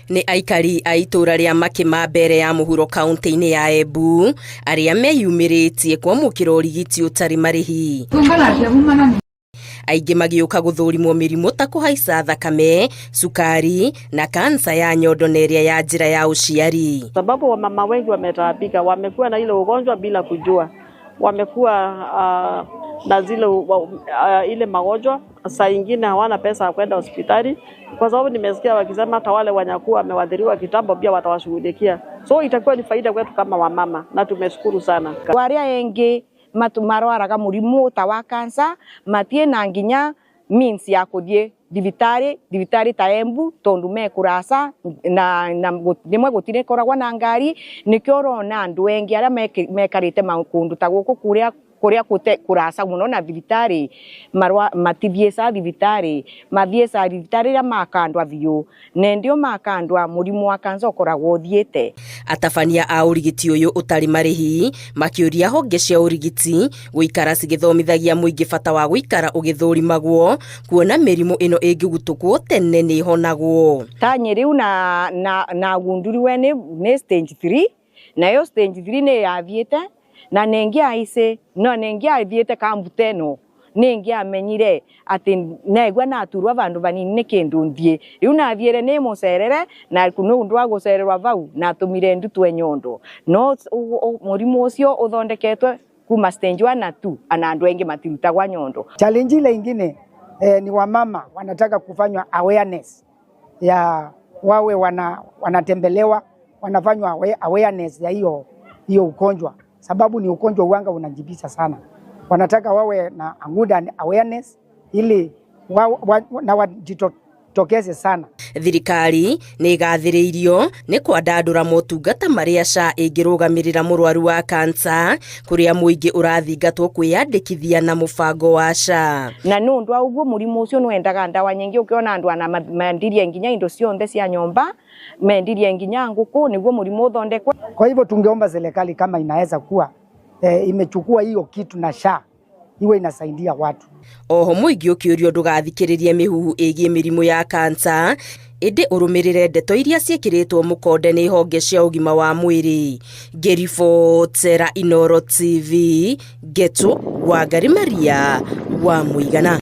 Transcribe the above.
Ni aikari a itura ria Makima mbere ya muhuro kaunti-ini ya Embu aria meyumiritie kwamukira urigiti utari marihi. Aingi magiuka guthurimwo mirimu ta kuhaica thakame, sukari na kansa ya nyondo na iria ya njira ya uciari. Sababu wamama wengi wametaabika, wamekuwa na ile ugonjwa bila kujua, wamekuwa na zile ile magonjwa, saa nyingine hawana pesa ya kwenda hospitali, kwa sababu nimesikia wakisema hata wale wanyakuwa wamewadhiriwa kitambo pia watawashughulikia. So itakuwa ni faida kwetu kama wamama na tumeshukuru sana. Waria yengi marwaraga murimu ta wa kansa matie na nginya means ya kuthie thibitari ta Embu tondu mekurasa na rimwe gutire koragwa na ngari nikyo rona andu engi aria mekarite makundu ta guku kuria kurasa muno na thibitari marwa matithiesa thibitari mathiesa thibitari ra makandwa biu ne ndio makandwa murimu wa kansa ukoragwo thiete. Atabania a urigiti uyu utari marihi makiuria honge cia urigiti guikara cigithomithagia muingi bata wa guikara ugithurimagwo kuona mirimu ino ingigutukwo tene ni honagwo. Tanye riu na gunduriwe ni stage 3 na yo stage 3 ni yathiete na nengi aise no nengi athiete kambuteno nengi amenyire ati negwa na turwa bandu banini ne kindu nthie riu na thiere ni mucerere na kuno ndwa gucererwa vau na tumire ndutwe nyondo no murimu ucio uthondeketwe kuma stage 1 na 2 ana andu engi matirutagwa nyondo. Challenge ile ingine ni wamama wanataka kufanywa awareness ya wawe wanatembelewa wanafanywa awareness ya hiyo ugonjwa, sababu ni ugonjwa uanga unajibisa sana. Wanataka wawe na good awareness ili na wajitokeze sana. Thirikari ni igathiriirio ni kwandandura motungata maria SHA ingirugamirira murwaru wa kansa kuria muingi urathingatwo kwiyandikithia na mubango wa SHA. Na nundu wa uguo murimu ucio nwendaga ndawa nyingi ukiona andu ana mendirie nginya indo cionthe cia nyomba mendirie nginya nguku niguo murimu uthondekwe. Kwa hivyo tungeomba serikali kama inaweza kuwa imechukua hiyo kitu na SHA iwe inasaidia watu. Oho muingi ukiurio ndugathikiririe mihuhu igie mirimu ya kansa indi urumirire ndeto iria ciekiritwo mukonde ni honge cia ugima wa mwiri. Gerifotera Inooro TV Getu Wangari Maria wa Muigana.